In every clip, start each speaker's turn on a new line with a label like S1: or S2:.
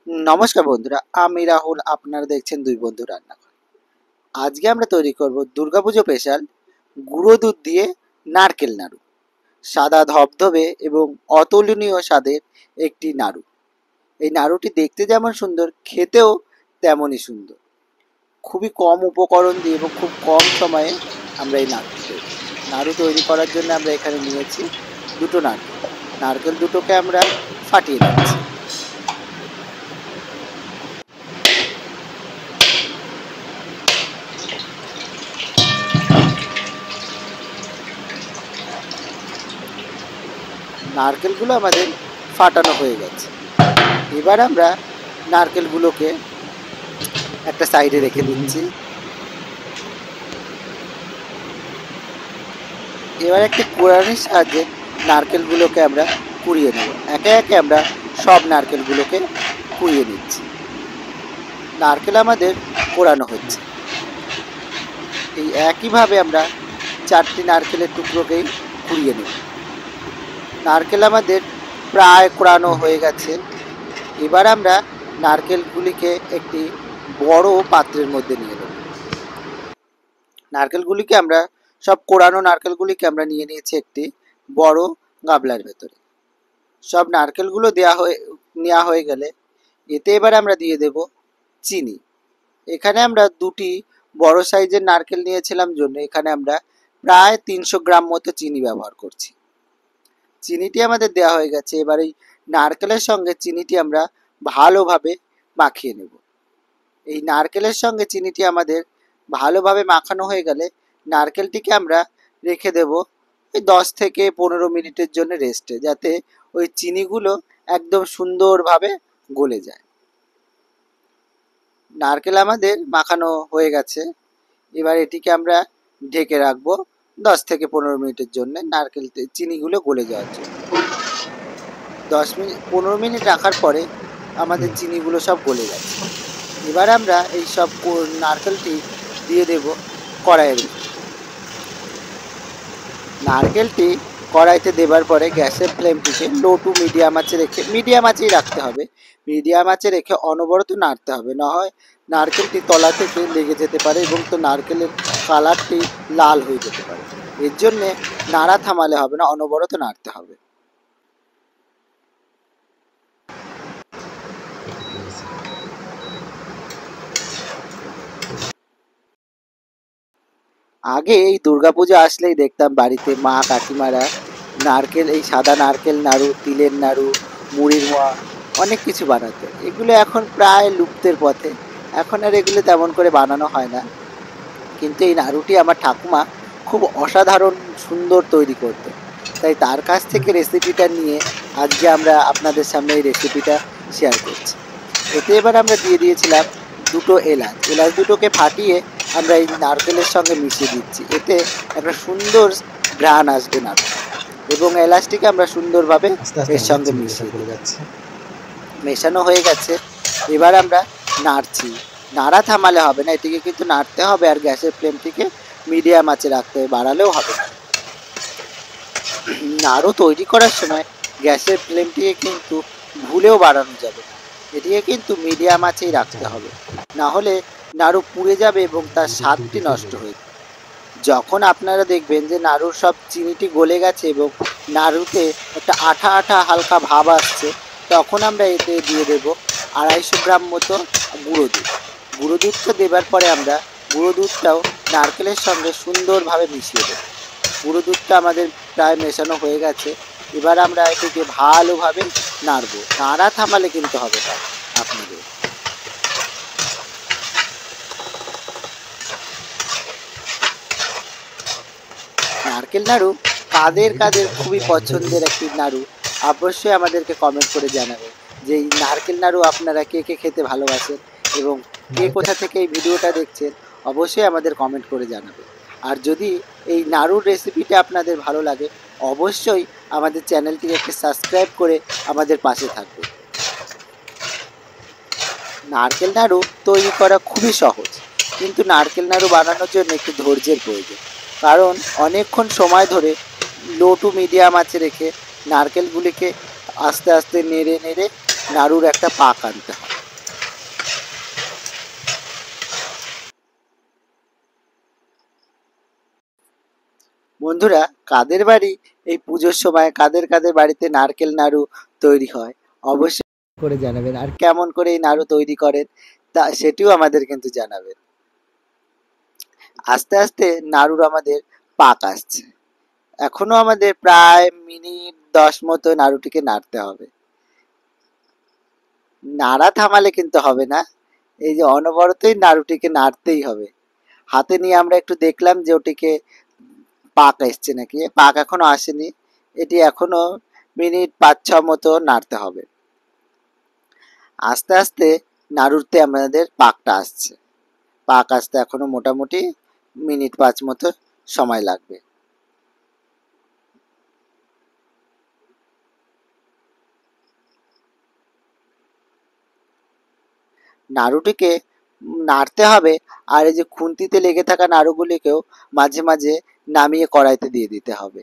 S1: নমস্কার বন্ধুরা, আমি রাহুল। আপনারা দেখছেন দুই বন্ধু রান্নাঘর। আজকে আমরা তৈরি করব দুর্গাপুজো স্পেশাল গুঁড়ো দুধ দিয়ে নারকেল নাড়ু। সাদা ধবধবে এবং অতুলনীয় স্বাদের একটি নাড়ু। এই নাড়ুটি দেখতে যেমন সুন্দর, খেতেও তেমনই সুন্দর। খুবই কম উপকরণ দিয়ে এবং খুব কম সময়ে আমরা এই নাড়ুটি তৈরি করব। নাড়ু তৈরি করার জন্য আমরা এখানে নিয়েছি দুটো নারকেল। নারকেল দুটোকে আমরা ফাটিয়ে নিচ্ছি। নারকেলগুলো আমাদের ফাটানো হয়ে গেছে। এবার আমরা নারকেলগুলোকে একটা সাইডে রেখে দিচ্ছি। এবার একটি কুড়ানির সাহায্যে নারকেলগুলোকে আমরা কুড়িয়ে নেব। একে একে আমরা সব নারকেলগুলোকে কুড়িয়ে নিচ্ছি। নারকেল আমাদের কোড়ানো হচ্ছে। এই একইভাবে আমরা 4টি নারকেলের টুকরোকেই কুড়িয়ে নেব। নারকেল আমাদের প্রায় কোড়ানো হয়ে গেছে। এবার আমরা নারকেলগুলিকে একটি বড় পাত্রের মধ্যে নিয়ে নেব। নারকেলগুলিকে আমরা সব কোড়ানো নারকেলগুলিকে আমরা নিয়ে নিয়েছি একটি বড় গামলার ভেতরে। সব নারকেলগুলো নেওয়া হয়ে গেলে এতে এবার আমরা দিয়ে দেব চিনি। এখানে আমরা দুটি বড় সাইজের নারকেল নিয়েছিলাম জন্য এখানে আমরা প্রায় 300 গ্রাম মতো চিনি ব্যবহার করছি। চিনিটি আমাদের দেওয়া হয়ে গেছে। এবার এই নারকেলের সঙ্গে চিনিটি আমরা ভালোভাবে মাখিয়ে নেব। এই নারকেলের সঙ্গে চিনিটি আমাদের ভালোভাবে মাখানো হয়ে গেলে নারকেলটিকে আমরা রেখে দেব ওই 10 থেকে 15 মিনিটের জন্য রেস্টে, যাতে ওই চিনিগুলো একদম সুন্দরভাবে গলে যায়। নারকেল আমাদের মাখানো হয়ে গেছে। এবার এটিকে আমরা ঢেকে রাখবো 10 থেকে 15 মিনিটের জন্য, নারকেল চিনিগুলো গলে যাওয়ার জন্য। 15 মিনিট রাখার পরে আমাদের চিনিগুলো সব গলে গেছে। এবার আমরা এই সব নারকেলটি দিয়ে দেব কড়াইয়ের ভিতরে। নারকেলটি কড়াইতে দেবার পরে গ্যাসের ফ্লেমটিকে লো টু মিডিয়াম আঁচে রেখে, মিডিয়াম আঁচেই রাখতে হবে। মিডিয়াম আঁচে রেখে অনবরত নাড়তে হবে, না হয় নারকেলটি তলা থেকে লেগে যেতে পারে এবং তো নারকেলের কালারটি লাল হয়ে যেতে পারে। এর জন্যে নাড়া থামালে হবে না, অনবরত নাড়তে হবে। আগে এই দুর্গাপূজা আসলেই দেখতাম বাড়িতে মা কাকিমারা নারকেল, এই সাদা নারকেল নাড়ু, তিলের নাড়ু, মুড়ির মোয়া, অনেক কিছু বানাতো। এগুলো এখন প্রায় লুপ্তের পথে। এখন আর এগুলো তেমন করে বানানো হয় না। কিন্তু এই নাড়ুটি আমার ঠাকুমা খুব অসাধারণ সুন্দর তৈরি করতো। তাই তার কাছ থেকে রেসিপিটা নিয়ে আজকে আমরা আপনাদের সামনে এই রেসিপিটা শেয়ার করছি। এতে এবার আমরা দিয়ে দিয়েছিলাম দুটো এলাচ। এলাচ দুটোকে ফাটিয়ে আমরা এই নারকেলের সঙ্গে মিশিয়ে দিচ্ছি। এতে একটা সুন্দর ঘ্রাণ আসবে নাড়ু, এবং এলাচটিকে আমরা সুন্দরভাবে এর সঙ্গে মিশিয়ে দিয়ে যাচ্ছি। মেশানো হয়ে গেছে। এবার আমরা নাড়ছি। নাড়া থামালে হবে না, এটিকে কিন্তু নাড়তে হবে। আর গ্যাসের ফ্লেমটিকে মিডিয়াম আঁচে রাখতে হবে, বাড়ালেও হবে না। নাড়ু তৈরি করার সময় গ্যাসের ফ্লেমটিকে কিন্তু ভুলেও বাড়ানো যাবে না। এটিকে কিন্তু মিডিয়াম আঁচেই রাখতে হবে, না হলে নাড়ু পুড়ে যাবে এবং তার স্বাদটি নষ্ট হয়ে যাবে। যখন আপনারা দেখবেন যে নাড়ুর সব চিনিটি গলে গেছে এবং নাড়ুতে একটা আঠা আঠা হালকা ভাব আসছে, তখন আমরা এতে দিয়ে দেব 250 গ্রাম মতো গুঁড়ো দুধ। গুঁড়ো দুধটা দেবার পরে আমরা গুঁড়ো দুধটাও নারকেলের সঙ্গে সুন্দরভাবে মিশিয়ে দেব। গুঁড়ো দুধটা আমাদের প্রায় মেশানো হয়ে গেছে। এবার আমরা এটিকে ভালোভাবে নাড়বো। নাড়া থামালে কিন্তু হবে না আপনাদের। নারকেল নাড়ু কাদের কাদের খুবই পছন্দের একটি নাড়ু, অবশ্যই আমাদেরকে কমেন্ট করে জানাবেন যে এই নারকেল নাড়ু আপনারা কে কে খেতে ভালোবাসেন এবং কে কোথা থেকে এই ভিডিওটা দেখছেন, অবশ্যই আমাদের কমেন্ট করে জানাবেন। আর যদি এই নাড়ুর রেসিপিটা আপনাদের ভালো লাগে, অবশ্যই আমাদের চ্যানেলটিকে একটু সাবস্ক্রাইব করে আমাদের পাশে থাকবে। নারকেল নাড়ু তৈরি করা খুবই সহজ, কিন্তু নারকেল নাড়ু বানানোর জন্য একটু ধৈর্যের প্রয়োজন। কারণ অনেকক্ষণ সময় ধরে লো টু মিডিয়াম আঁচে রেখে নারকেলগুলিকে আস্তে আস্তে নেড়ে নেড়ে নাড়ুর একটা পাক আনতে হয়। বন্ধুরা, কাদের বাড়ি এই পুজোর সময় কাদের কাদের বাড়িতে নারকেল নাড়ু তৈরি হয় অবশ্যই করে জানাবেন, আর কেমন করে এই নাড়ু তৈরি করেন তা সেটিও আমাদের কিন্তু জানাবেন। আস্তে আস্তে নাড়ুর আমাদের পাক আসছে, এখনো আমাদের প্রায় মিনিট 10 মতো নাড়ুটিকে নাড়তে হবে। নাড়া থামালে কিন্তু হবে না, এই যে অনবরতই নাড়ুটিকে নাড়তেই হবে। হাতে নিয়ে আমরা একটু দেখলাম যে ওটিকে পাক এসছে নাকি, পাক এখনো আসেনি, এটি এখনো মিনিট 5-6 মতো নাড়তে হবে। আস্তে আস্তে নাড়ুতে আমাদের পাকটা আসছে, পাক আসতে এখনো মোটামুটি মিনিট 5 মতো সময় লাগবে। নাড়ুটিকে নাড়তে হবে, আর এই যে খুন্তিতে লেগে থাকা নাড়ুগুলিকেও মাঝে মাঝে নামিয়ে কড়াইতে দিয়ে দিতে হবে।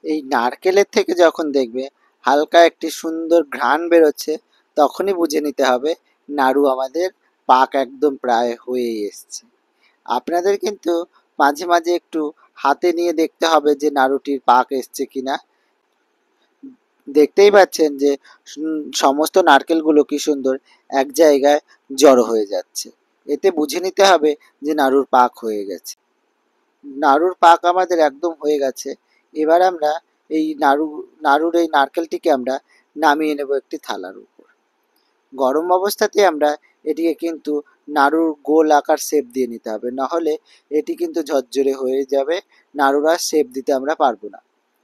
S1: এই নারকেলের থেকে যখন দেখবে হালকা একটি সুন্দর ঘ্রাণ বেরোচ্ছে, তখনই বুঝে নিতে হবে নাড়ু আমাদের পাক একদম প্রায় হয়েই এসছে। আপনাদের কিন্তু মাঝে মাঝে একটু হাতে নিয়ে দেখতে হবে যে নাড়ুটির পাক এসছে কিনা। দেখতেই পাচ্ছেন যে সমস্ত নারকেলগুলো কি সুন্দর এক জায়গায় জড়ো হয়ে যাচ্ছে, এতে বুঝে নিতে হবে যে নাড়ুর পাক হয়ে গেছে। নাড়ুর পাক আমাদের একদম হয়ে গেছে। এবার আমরা এই নাড়ুর এই নারকেলটিকে আমরা নামিয়ে নেব একটি থালার উপর। গরম অবস্থাতে আমরা এটিকে কিন্তু নাড়ুর গোল আকার শেপ দিয়ে নিতে হবে, নাহলে এটি কিন্তু ঝরঝরে হয়ে যাবে, নাড়ুর আর শেপ দিতে আমরা পারবো না।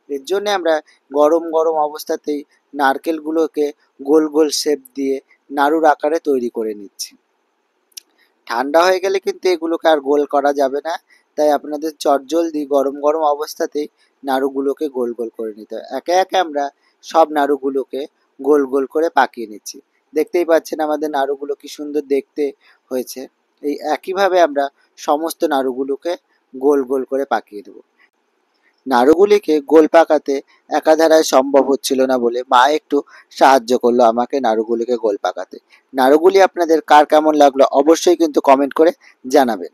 S1: এর জন্য আমরা গরম গরম অবস্থাতেই নারকেলগুলোকে গোল গোল শেপ দিয়ে নাড়ুর আকারে তৈরি করে নিচ্ছি। ঠান্ডা হয়ে গেলে কিন্তু এগুলোকে আর গোল করা যাবে না, তাই আপনাদের চটজলদি গরম গরম অবস্থাতেই নাড়ুগুলোকে গোল গোল করে নিতে হয়। একে একে আমরা সব নাড়ুগুলোকে গোল গোল করে পাকিয়ে নিচ্ছি। দেখতেই পাচ্ছেন আমাদের নাড়ুগুলো কি সুন্দর দেখতে হয়েছে। এই একইভাবে আমরা সমস্ত নাড়ুগুলোকে গোল গোল করে পাকিয়ে দেবো। নাড়ুগুলিকে গোল পাকাতে একাধারায় সম্ভব হচ্ছিল না বলে মা একটু সাহায্য করলো আমাকে নাড়ুগুলিকে গোল পাকাতে। নাড়ুগুলি আপনাদের কার কেমন লাগলো অবশ্যই কিন্তু কমেন্ট করে জানাবেন।